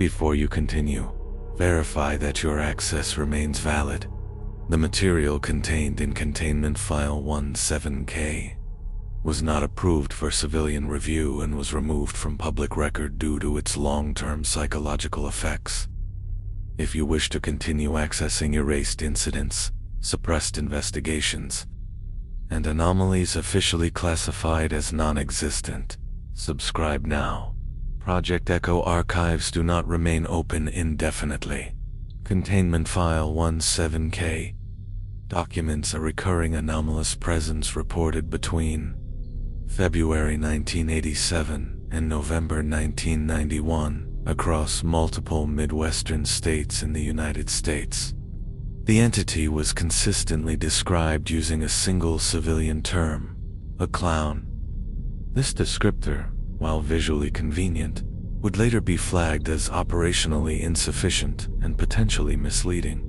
Before you continue, verify that your access remains valid. The material contained in Containment File 17K was not approved for civilian review and was removed from public record due to its long-term psychological effects. If you wish to continue accessing erased incidents, suppressed investigations, and anomalies officially classified as non-existent, subscribe now. Project Echo archives do not remain open indefinitely. Containment File 17K documents a recurring anomalous presence reported between February 1987 and November 1991 across multiple Midwestern states in the United States. The entity was consistently described using a single civilian term, a clown. This descriptor, while visually convenient, would later be flagged as operationally insufficient and potentially misleading.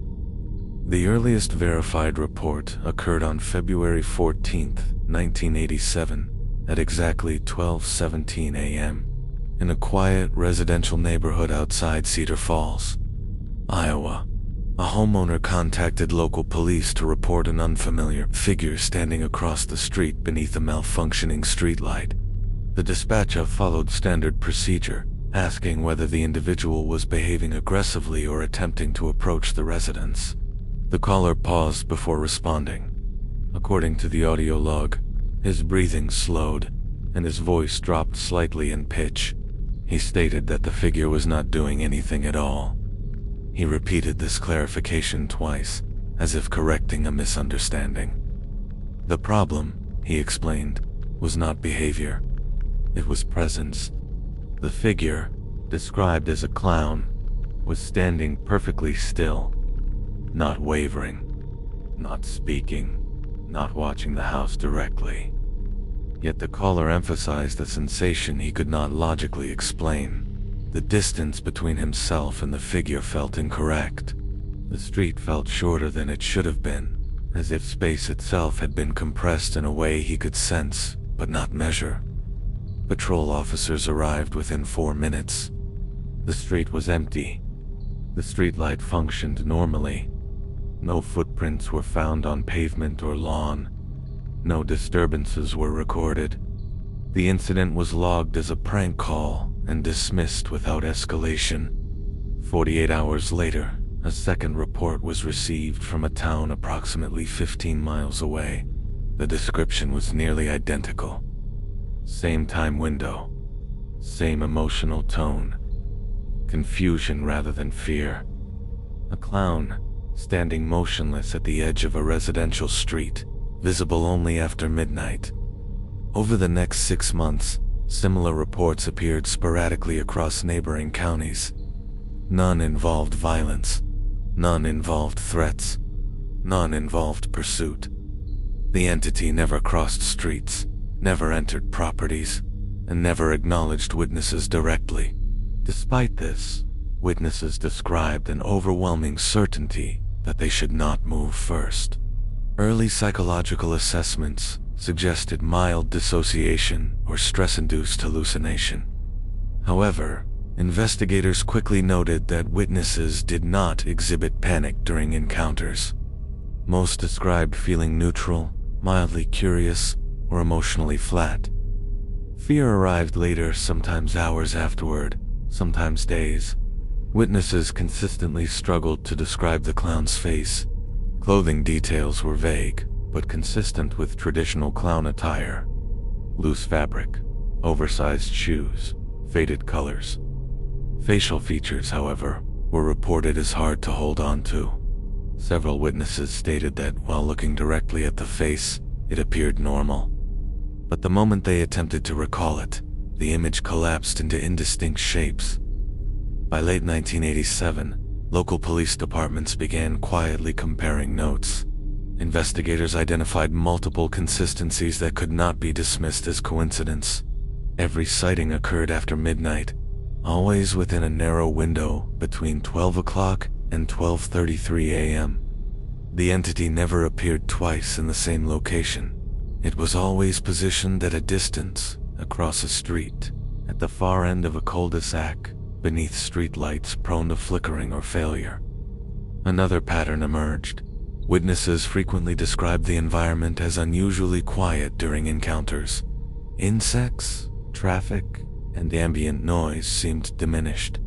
The earliest verified report occurred on February 14, 1987, at exactly 12:17 a.m. in a quiet residential neighborhood outside Cedar Falls, Iowa. A homeowner contacted local police to report an unfamiliar figure standing across the street beneath a malfunctioning streetlight. The dispatcher followed standard procedure, asking whether the individual was behaving aggressively or attempting to approach the residence. The caller paused before responding. According to the audio log, his breathing slowed, and his voice dropped slightly in pitch. He stated that the figure was not doing anything at all. He repeated this clarification twice, as if correcting a misunderstanding. The problem, he explained, was not behavior. It was presence. The figure, described as a clown, was standing perfectly still, not wavering, not speaking, not watching the house directly. Yet the caller emphasized a sensation he could not logically explain. The distance between himself and the figure felt incorrect. The street felt shorter than it should have been, as if space itself had been compressed in a way he could sense, but not measure. Patrol officers arrived within 4 minutes. The street was empty. The streetlight functioned normally. No footprints were found on pavement or lawn. No disturbances were recorded. The incident was logged as a prank call and dismissed without escalation. 48 hours later, a second report was received from a town approximately 15 miles away. The description was nearly identical. Same time window, same emotional tone. Confusion rather than fear. A clown, standing motionless at the edge of a residential street, visible only after midnight. Over the next 6 months, similar reports appeared sporadically across neighboring counties. None involved violence. None involved threats. None involved pursuit. The entity never crossed streets, never entered properties, and never acknowledged witnesses directly. Despite this, witnesses described an overwhelming certainty that they should not move first. Early psychological assessments suggested mild dissociation or stress-induced hallucination. However, investigators quickly noted that witnesses did not exhibit panic during encounters. Most described feeling neutral, mildly curious, or emotionally flat. Fear arrived later, sometimes hours afterward, sometimes days. Witnesses consistently struggled to describe the clown's face. Clothing details were vague, but consistent with traditional clown attire. Loose fabric, oversized shoes, faded colors. Facial features, however, were reported as hard to hold on to. Several witnesses stated that while looking directly at the face, it appeared normal. But the moment they attempted to recall it, the image collapsed into indistinct shapes. By late 1987, local police departments began quietly comparing notes. Investigators identified multiple consistencies that could not be dismissed as coincidence. Every sighting occurred after midnight, always within a narrow window between 12 o'clock and 12:33 a.m. The entity never appeared twice in the same location. It was always positioned at a distance, across a street, at the far end of a cul-de-sac, beneath streetlights prone to flickering or failure. Another pattern emerged. Witnesses frequently described the environment as unusually quiet during encounters. Insects, traffic, and ambient noise seemed diminished.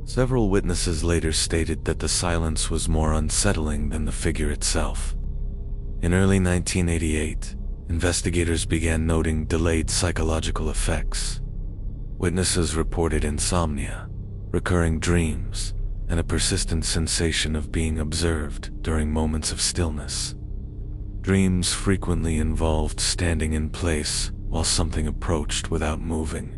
Several witnesses later stated that the silence was more unsettling than the figure itself. In early 1988, investigators began noting delayed psychological effects. Witnesses reported insomnia, recurring dreams, and a persistent sensation of being observed during moments of stillness. Dreams frequently involved standing in place while something approached without moving.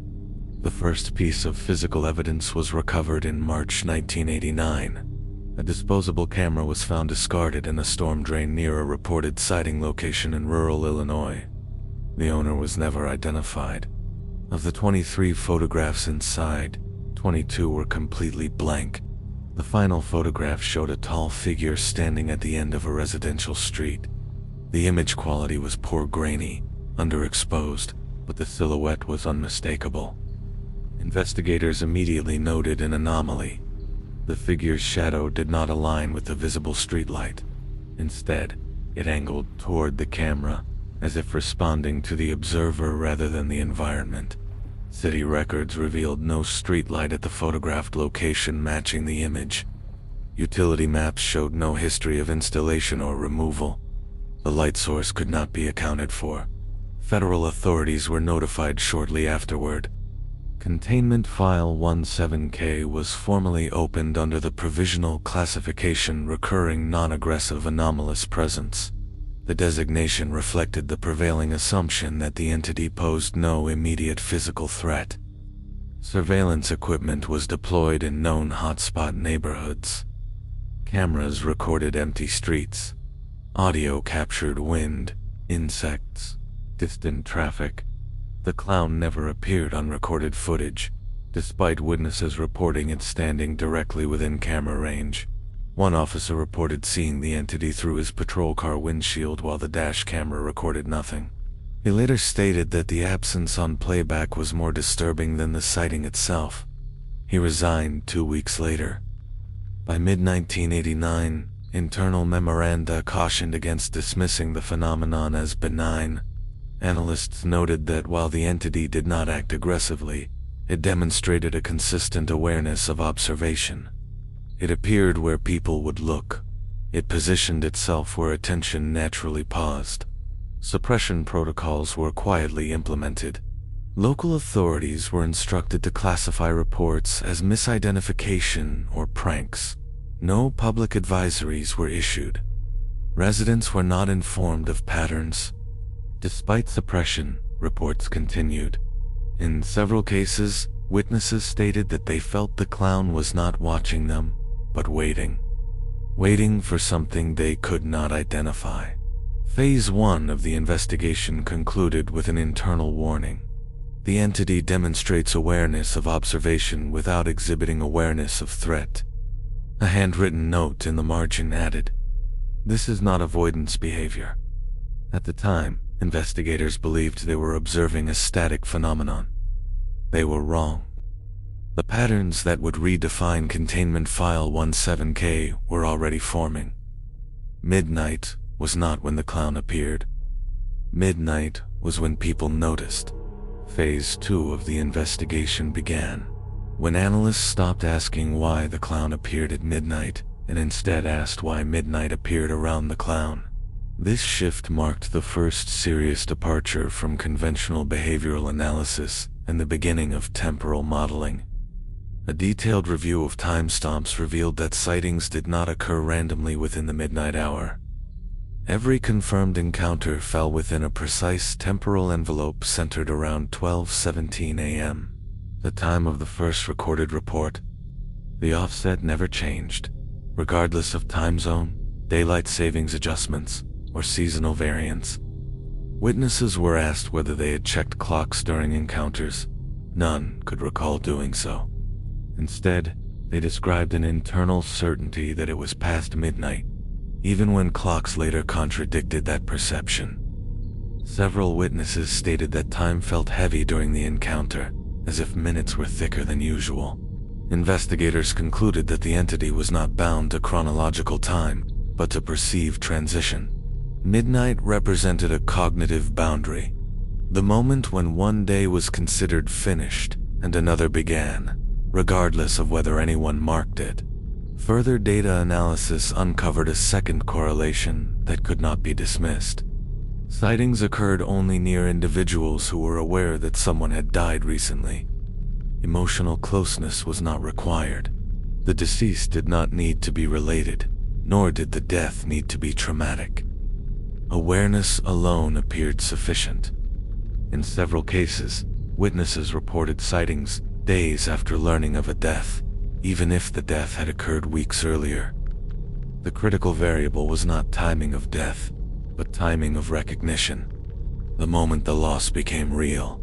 The first piece of physical evidence was recovered in March 1989. A disposable camera was found discarded in a storm drain near a reported sighting location in rural Illinois. The owner was never identified. Of the 23 photographs inside, 22 were completely blank. The final photograph showed a tall figure standing at the end of a residential street. The image quality was poor grainy, underexposed, but the silhouette was unmistakable. Investigators immediately noted an anomaly. The figure's shadow did not align with the visible streetlight. Instead, it angled toward the camera, as if responding to the observer rather than the environment. City records revealed no streetlight at the photographed location matching the image. Utility maps showed no history of installation or removal. The light source could not be accounted for. Federal authorities were notified shortly afterward. Containment File 17K was formally opened under the provisional classification Recurring Non-Aggressive Anomalous Presence. The designation reflected the prevailing assumption that the entity posed no immediate physical threat. Surveillance equipment was deployed in known hotspot neighborhoods. Cameras recorded empty streets. Audio captured wind, insects, distant traffic. The clown never appeared on recorded footage, despite witnesses reporting it standing directly within camera range. One officer reported seeing the entity through his patrol car windshield while the dash camera recorded nothing. He later stated that the absence on playback was more disturbing than the sighting itself. He resigned 2 weeks later. By mid-1989, internal memoranda cautioned against dismissing the phenomenon as benign. Analysts noted that while the entity did not act aggressively, it demonstrated a consistent awareness of observation. It appeared where people would look. It positioned itself where attention naturally paused. Suppression protocols were quietly implemented. Local authorities were instructed to classify reports as misidentification or pranks. No public advisories were issued. Residents were not informed of patterns. Despite suppression, reports continued. In several cases, witnesses stated that they felt the clown was not watching them, but waiting for something they could not identify. Phase 1 of the investigation concluded with an internal warning. The entity demonstrates awareness of observation without exhibiting awareness of threat. A handwritten note in the margin added, "This is not avoidance behavior." At the time, investigators believed they were observing a static phenomenon. They were wrong. The patterns that would redefine Containment File 17K were already forming. Midnight was not when the clown appeared. Midnight was when people noticed. Phase 2 of the investigation began, when analysts stopped asking why the clown appeared at midnight and instead asked why midnight appeared around the clown. This shift marked the first serious departure from conventional behavioral analysis and the beginning of temporal modeling. A detailed review of timestamps revealed that sightings did not occur randomly within the midnight hour. Every confirmed encounter fell within a precise temporal envelope centered around 12:17 a.m., the time of the first recorded report. The offset never changed, regardless of time zone, daylight savings adjustments, or seasonal variance. Witnesses were asked whether they had checked clocks during encounters. None could recall doing so. Instead, they described an internal certainty that it was past midnight, even when clocks later contradicted that perception. Several witnesses stated that time felt heavy during the encounter, as if minutes were thicker than usual. Investigators concluded that the entity was not bound to chronological time, but to perceived transition. Midnight represented a cognitive boundary, the moment when one day was considered finished and another began, regardless of whether anyone marked it. Further data analysis uncovered a second correlation that could not be dismissed. Sightings occurred only near individuals who were aware that someone had died recently. Emotional closeness was not required. The deceased did not need to be related, nor did the death need to be traumatic. Awareness alone appeared sufficient. In several cases, witnesses reported sightings days after learning of a death, even if the death had occurred weeks earlier. The critical variable was not timing of death, but timing of recognition. The moment the loss became real,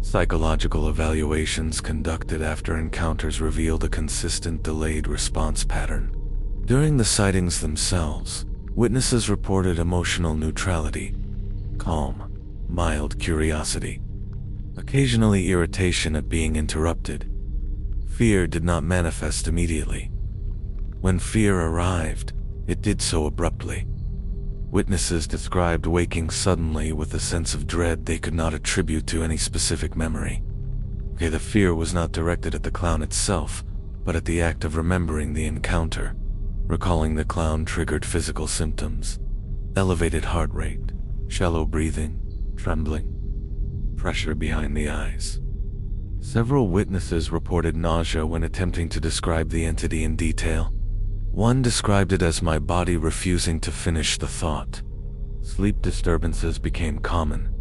psychological evaluations conducted after encounters revealed a consistent delayed response pattern. During the sightings themselves, witnesses reported emotional neutrality, calm, mild curiosity, occasionally irritation at being interrupted. Fear did not manifest immediately. When fear arrived, it did so abruptly. Witnesses described waking suddenly with a sense of dread they could not attribute to any specific memory. The fear was not directed at the clown itself, but at the act of remembering the encounter. Recalling the clown triggered physical symptoms: elevated heart rate, shallow breathing, trembling, pressure behind the eyes. Several witnesses reported nausea when attempting to describe the entity in detail. One described it as my body refusing to finish the thought. Sleep disturbances became common.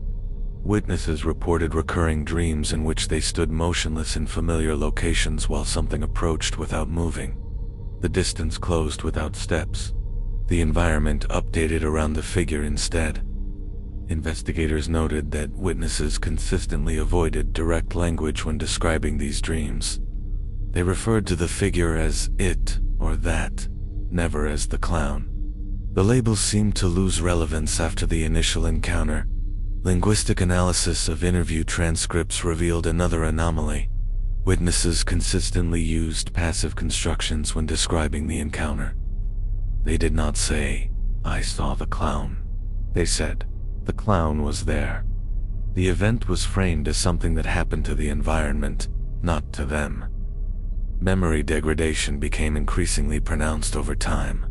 Witnesses reported recurring dreams in which they stood motionless in familiar locations while something approached without moving. The distance closed without steps. The environment updated around the figure instead. Investigators noted that witnesses consistently avoided direct language when describing these dreams. They referred to the figure as it or that, never as the clown. The labels seemed to lose relevance after the initial encounter. Linguistic analysis of interview transcripts revealed another anomaly. Witnesses consistently used passive constructions when describing the encounter. They did not say, "I saw the clown." They said, "The clown was there." The event was framed as something that happened to the environment, not to them. Memory degradation became increasingly pronounced over time.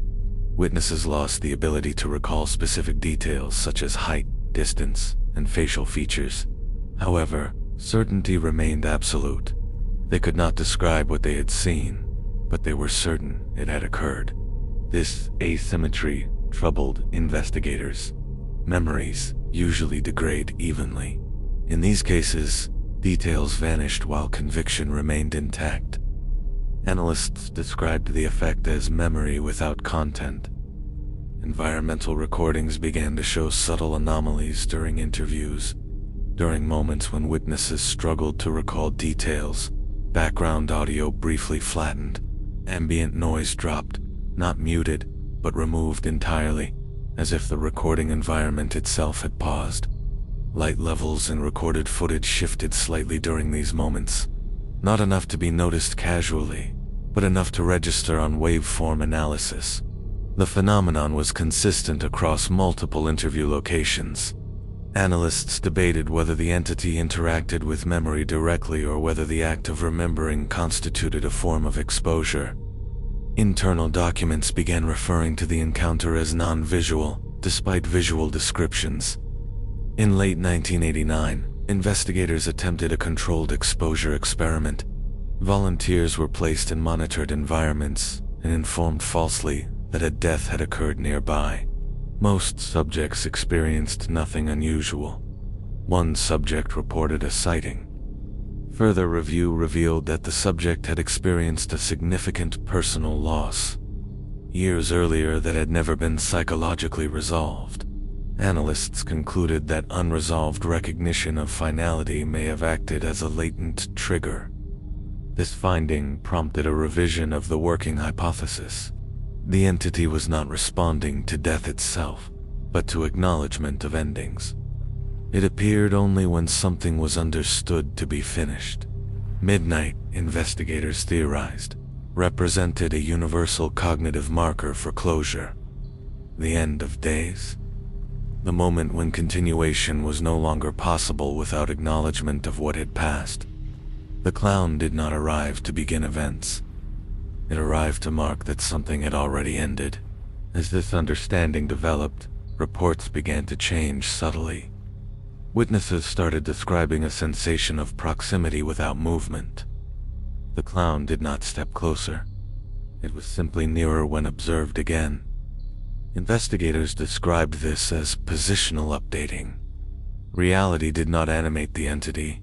Witnesses lost the ability to recall specific details such as height, distance, and facial features. However, certainty remained absolute. They could not describe what they had seen, but they were certain it had occurred. This asymmetry troubled investigators. Memories usually degrade evenly. In these cases, details vanished while conviction remained intact. Analysts described the effect as memory without content. Environmental recordings began to show subtle anomalies during interviews. During moments when witnesses struggled to recall details, background audio briefly flattened. Ambient noise dropped, not muted, but removed entirely, as if the recording environment itself had paused. Light levels in recorded footage shifted slightly during these moments. Not enough to be noticed casually, but enough to register on waveform analysis. The phenomenon was consistent across multiple interview locations. Analysts debated whether the entity interacted with memory directly or whether the act of remembering constituted a form of exposure. Internal documents began referring to the encounter as non-visual, despite visual descriptions. In late 1989, investigators attempted a controlled exposure experiment. Volunteers were placed in monitored environments and informed falsely that a death had occurred nearby. Most subjects experienced nothing unusual. One subject reported a sighting. Further review revealed that the subject had experienced a significant personal loss years earlier that had never been psychologically resolved. Analysts concluded that unresolved recognition of finality may have acted as a latent trigger. This finding prompted a revision of the working hypothesis. The entity was not responding to death itself, but to acknowledgement of endings. It appeared only when something was understood to be finished. Midnight, investigators theorized, represented a universal cognitive marker for closure. The end of days. The moment when continuation was no longer possible without acknowledgement of what had passed. The clown did not arrive to begin events. It arrived to mark that something had already ended. As this understanding developed, reports began to change subtly. Witnesses started describing a sensation of proximity without movement. The clown did not step closer. It was simply nearer when observed again. Investigators described this as positional updating. Reality did not animate the entity.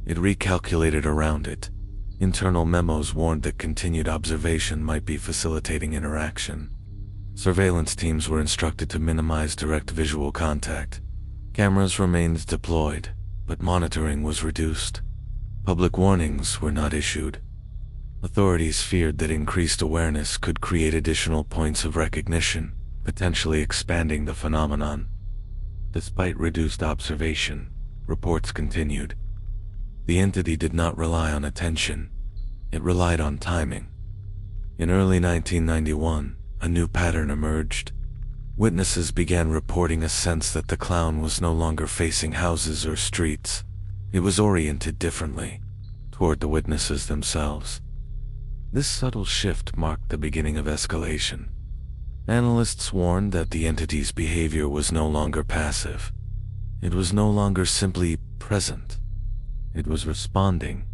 It recalculated around it. Internal memos warned that continued observation might be facilitating interaction. Surveillance teams were instructed to minimize direct visual contact. Cameras remained deployed, but monitoring was reduced. Public warnings were not issued. Authorities feared that increased awareness could create additional points of recognition, potentially expanding the phenomenon. Despite reduced observation, reports continued. The entity did not rely on attention. It relied on timing. In early 1991, a new pattern emerged. Witnesses began reporting a sense that the clown was no longer facing houses or streets. It was oriented differently, toward the witnesses themselves. This subtle shift marked the beginning of escalation. Analysts warned that the entity's behavior was no longer passive. It was no longer simply present. It was responding.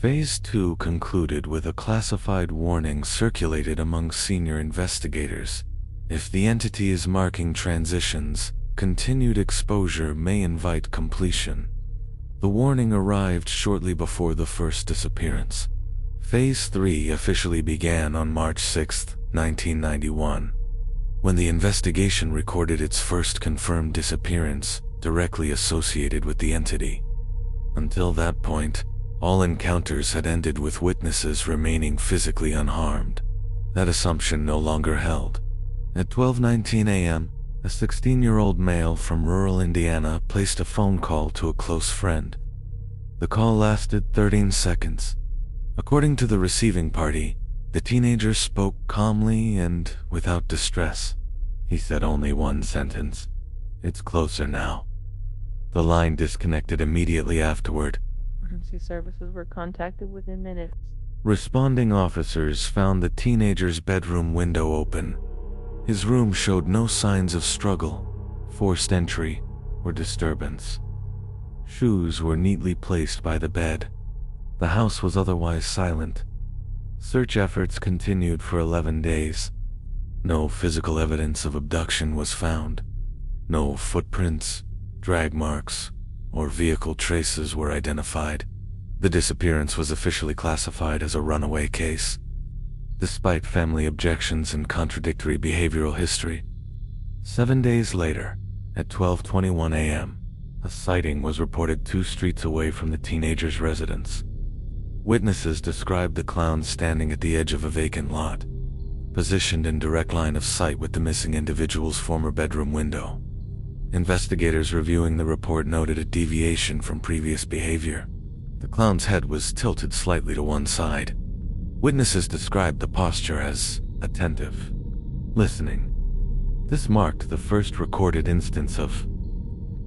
Phase 2 concluded with a classified warning circulated among senior investigators. If the entity is marking transitions, continued exposure may invite completion. The warning arrived shortly before the first disappearance. Phase 3 officially began on March 6, 1991, when the investigation recorded its first confirmed disappearance directly associated with the entity. Until that point, all encounters had ended with witnesses remaining physically unharmed. That assumption no longer held. At 12:19 a.m., a 16-year-old male from rural Indiana placed a phone call to a close friend. The call lasted 13 seconds. According to the receiving party, the teenager spoke calmly and without distress. He said only one sentence: "It's closer now." The line disconnected immediately afterward. Emergency services were contacted within minutes. Responding officers found the teenager's bedroom window open. His room showed no signs of struggle, forced entry, or disturbance. Shoes were neatly placed by the bed. The house was otherwise silent. Search efforts continued for 11 days. No physical evidence of abduction was found. No footprints, drag marks, or vehicle traces were identified. The disappearance was officially classified as a runaway case. Despite family objections and contradictory behavioral history, 7 days later, at 12:21 a.m., a sighting was reported 2 streets away from the teenager's residence. Witnesses described the clown standing at the edge of a vacant lot, positioned in direct line of sight with the missing individual's former bedroom window. Investigators reviewing the report noted a deviation from previous behavior. The clown's head was tilted slightly to one side. Witnesses described the posture as attentive, listening. This marked the first recorded instance of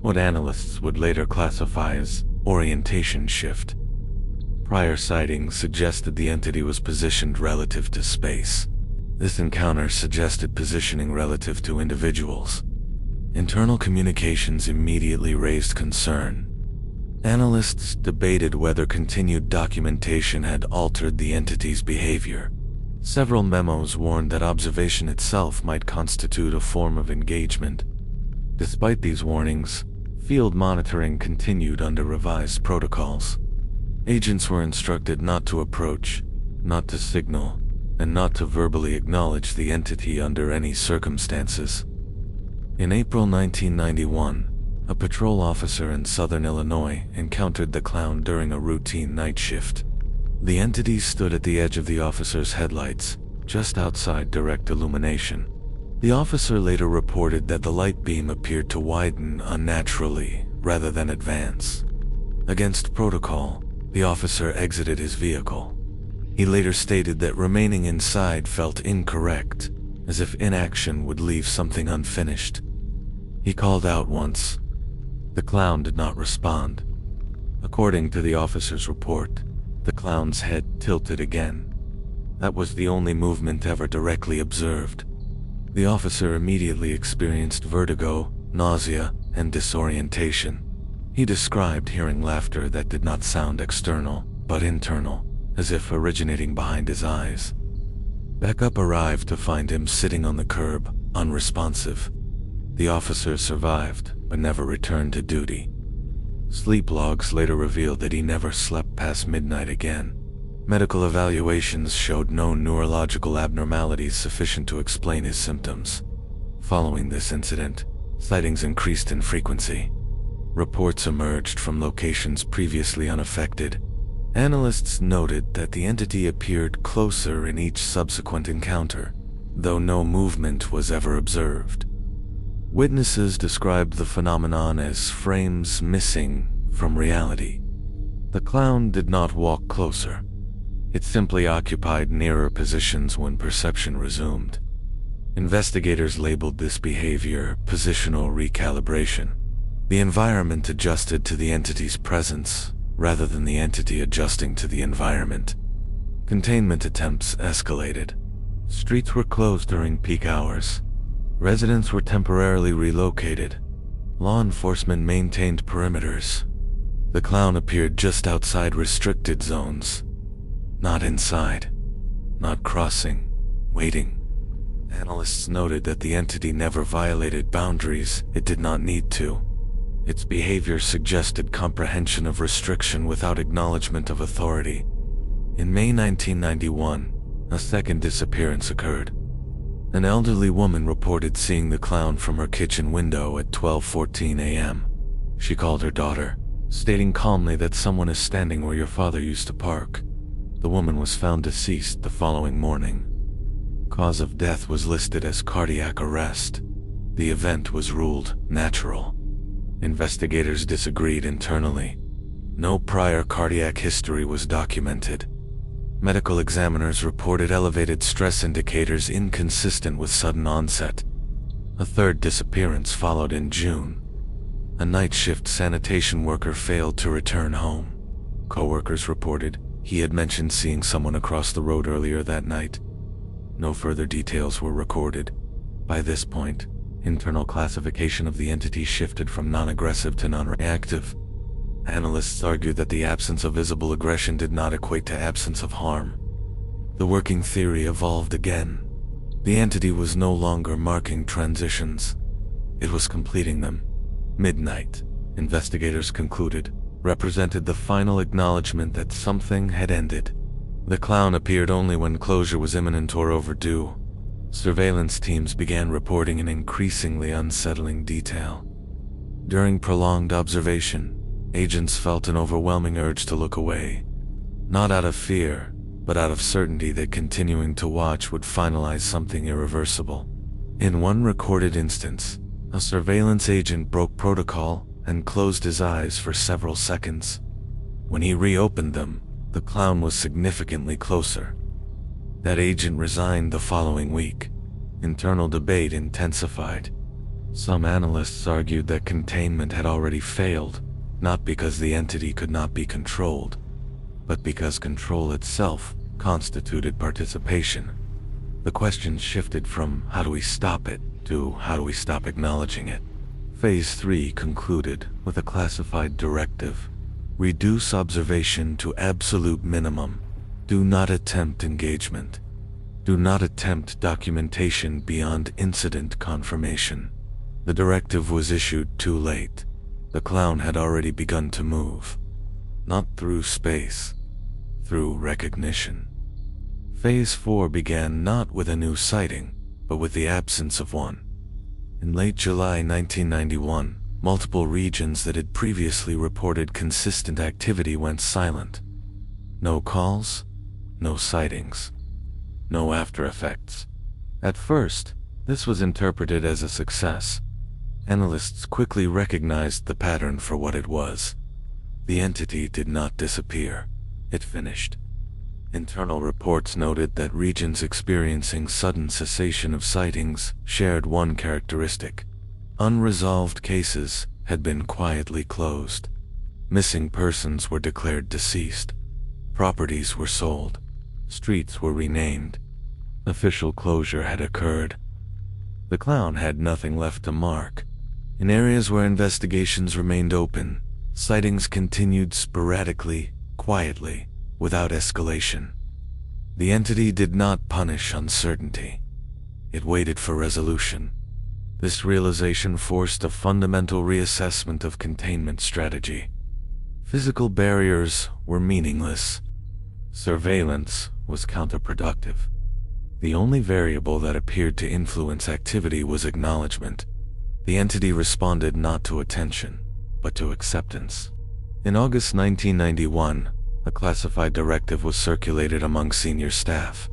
what analysts would later classify as orientation shift. Prior sightings suggested the entity was positioned relative to space. This encounter suggested positioning relative to individuals. Internal communications immediately raised concern. Analysts debated whether continued documentation had altered the entity's behavior. Several memos warned that observation itself might constitute a form of engagement. Despite these warnings, field monitoring continued under revised protocols. Agents were instructed not to approach, not to signal, and not to verbally acknowledge the entity under any circumstances. In April 1991, a patrol officer in southern Illinois encountered the clown during a routine night shift. The entity stood at the edge of the officer's headlights, just outside direct illumination. The officer later reported that the light beam appeared to widen unnaturally rather than advance. Against protocol, The officer exited his vehicle. He later stated that remaining inside felt incorrect, as if inaction would leave something unfinished. He called out once. The clown did not respond. According to the officer's report, the clown's head tilted again. That was the only movement ever directly observed. The officer immediately experienced vertigo, nausea, and disorientation. He described hearing laughter that did not sound external, but internal, as if originating behind his eyes. Backup arrived to find him sitting on the curb, unresponsive. The officer survived, but never returned to duty. Sleep logs later revealed that he never slept past midnight again. Medical evaluations showed no neurological abnormalities sufficient to explain his symptoms. Following this incident, sightings increased in frequency. Reports emerged from locations previously unaffected. Analysts noted that the entity appeared closer in each subsequent encounter, though no movement was ever observed. Witnesses described the phenomenon as frames missing from reality. The clown did not walk closer. It simply occupied nearer positions when perception resumed. Investigators labeled this behavior positional recalibration. The environment adjusted to the entity's presence, rather than the entity adjusting to the environment. Containment attempts escalated. Streets were closed during peak hours. Residents were temporarily relocated. Law enforcement maintained perimeters. The clown appeared just outside restricted zones. Not inside. Not crossing. Waiting. Analysts noted that the entity never violated boundaries it did not need to. Its behavior suggested comprehension of restriction without acknowledgement of authority. In May 1991, a second disappearance occurred. An elderly woman reported seeing the clown from her kitchen window at 12:14 a.m. She called her daughter, stating calmly that someone is standing where your father used to park. The woman was found deceased the following morning. Cause of death was listed as cardiac arrest. The event was ruled natural. Investigators disagreed internally. No prior cardiac history was documented. Medical examiners reported elevated stress indicators inconsistent with sudden onset. A third disappearance followed in June. A night shift sanitation worker failed to return home. Coworkers reported he had mentioned seeing someone across the road earlier that night. No further details were recorded. By this point, internal classification of the entity shifted from non-aggressive to non-reactive. Analysts argued that the absence of visible aggression did not equate to absence of harm. The working theory evolved again. The entity was no longer marking transitions. It was completing them. Midnight, investigators concluded, represented the final acknowledgement that something had ended. The clown appeared only when closure was imminent or overdue. Surveillance teams began reporting in increasingly unsettling detail. During prolonged observation, agents felt an overwhelming urge to look away. Not out of fear, but out of certainty that continuing to watch would finalize something irreversible. In one recorded instance, a surveillance agent broke protocol and closed his eyes for several seconds. When he reopened them, the clown was significantly closer. That agent resigned the following week. Internal debate intensified. Some analysts argued that containment had already failed, not because the entity could not be controlled, but because control itself constituted participation. The question shifted from how do we stop it to how do we stop acknowledging it. Phase 3 concluded with a classified directive. Reduce observation to absolute minimum. Do not attempt engagement. Do not attempt documentation beyond incident confirmation. The directive was issued too late. The clown had already begun to move. Not through space, through recognition. Phase 4 began not with a new sighting, but with the absence of one. In late July 1991, multiple regions that had previously reported consistent activity went silent. No calls, no sightings, no after effects. At first, this was interpreted as a success. Analysts quickly recognized the pattern for what it was. The entity did not disappear. It finished. Internal reports noted that regions experiencing sudden cessation of sightings shared one characteristic. Unresolved cases had been quietly closed. Missing persons were declared deceased. Properties were sold. Streets were renamed. Official closure had occurred. The clown had nothing left to mark. In areas where investigations remained open, sightings continued sporadically, quietly, without escalation. The entity did not punish uncertainty. It waited for resolution. This realization forced a fundamental reassessment of containment strategy. Physical barriers were meaningless. Surveillance was counterproductive. The only variable that appeared to influence activity was acknowledgement. The entity responded not to attention, but to acceptance. In August 1991, a classified directive was circulated among senior staff.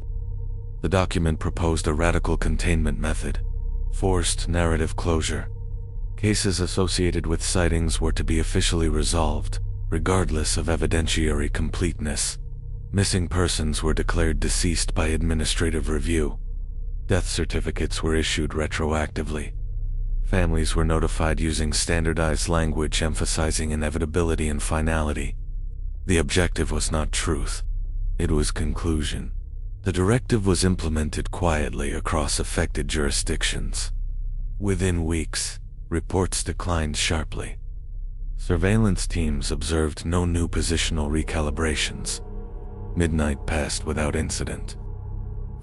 The document proposed a radical containment method: forced narrative closure. Cases associated with sightings were to be officially resolved, regardless of evidentiary completeness. Missing persons were declared deceased by administrative review. Death certificates were issued retroactively. Families were notified using standardized language emphasizing inevitability and finality. The objective was not truth. It was conclusion. The directive was implemented quietly across affected jurisdictions. Within weeks, reports declined sharply. Surveillance teams observed no new positional recalibrations. Midnight passed without incident.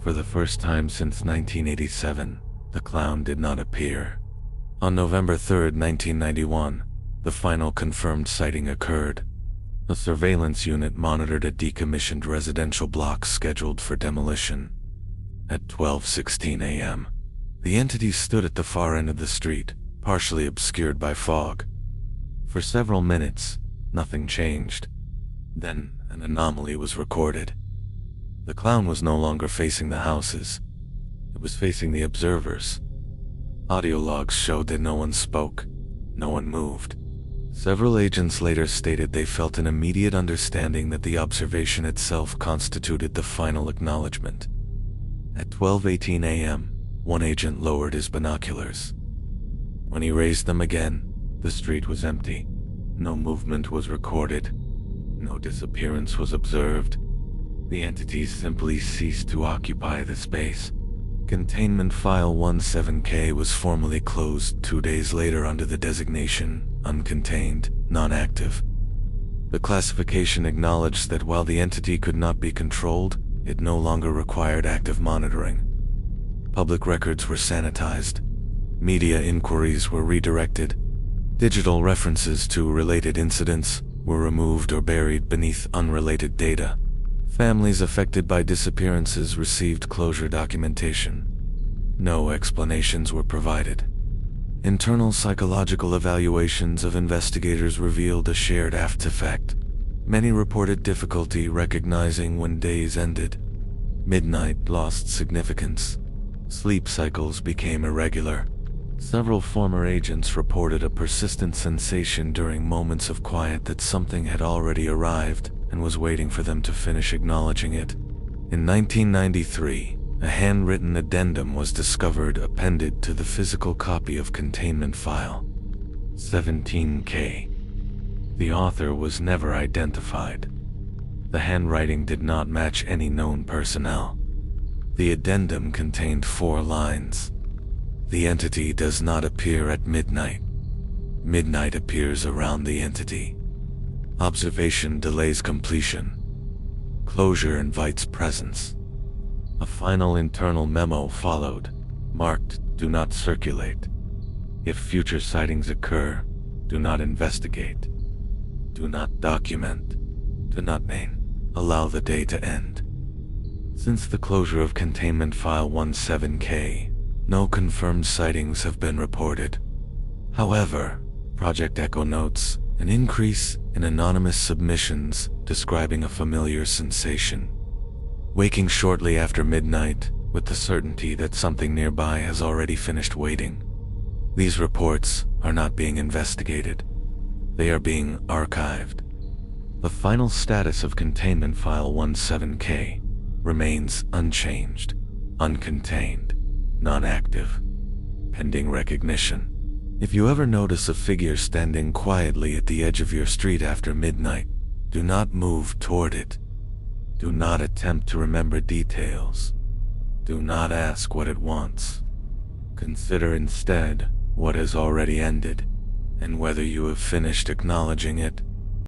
For the first time since 1987, the clown did not appear. On November 3, 1991, the final confirmed sighting occurred. A surveillance unit monitored a decommissioned residential block scheduled for demolition. At 12:16 a.m., the entity stood at the far end of the street, partially obscured by fog. For several minutes, nothing changed. Then, an anomaly was recorded. The clown was no longer facing the houses. It was facing the observers. Audio logs showed that no one spoke, no one moved. Several agents later stated they felt an immediate understanding that the observation itself constituted the final acknowledgement. At 12:18 a.m., one agent lowered his binoculars. When he raised them again, the street was empty. No movement was recorded. No disappearance was observed. The entity simply ceased to occupy the space. Containment File 17K was formally closed 2 days later under the designation uncontained, non-active. The classification acknowledged that while the entity could not be controlled, it no longer required active monitoring. Public records were sanitized. Media inquiries were redirected. Digital references to related incidents were removed or buried beneath unrelated data. Families affected by disappearances received closure documentation. No explanations were provided. Internal psychological evaluations of investigators revealed a shared aftereffect. Many reported difficulty recognizing when days ended. Midnight lost significance. Sleep cycles became irregular. Several former agents reported a persistent sensation during moments of quiet that something had already arrived and was waiting for them to finish acknowledging it. In 1993, a handwritten addendum was discovered appended to the physical copy of Containment File 17K. The author was never identified. The handwriting did not match any known personnel. The addendum contained 4 lines. The entity does not appear at midnight. Midnight appears around the entity. Observation delays completion. Closure invites presence. A final internal memo followed, marked "Do not circulate." If future sightings occur, do not investigate. Do not document. Do not name. Allow the day to end. Since the closure of Containment File 17K, no confirmed sightings have been reported. However, Project Echo notes an increase in anonymous submissions describing a familiar sensation. Waking shortly after midnight with the certainty that something nearby has already finished waiting. These reports are not being investigated. They are being archived. The final status of Containment File 17K remains unchanged, uncontained, non-active, pending recognition. If you ever notice a figure standing quietly at the edge of your street after midnight, do not move toward it. Do not attempt to remember details. Do not ask what it wants. Consider instead what has already ended, and whether you have finished acknowledging it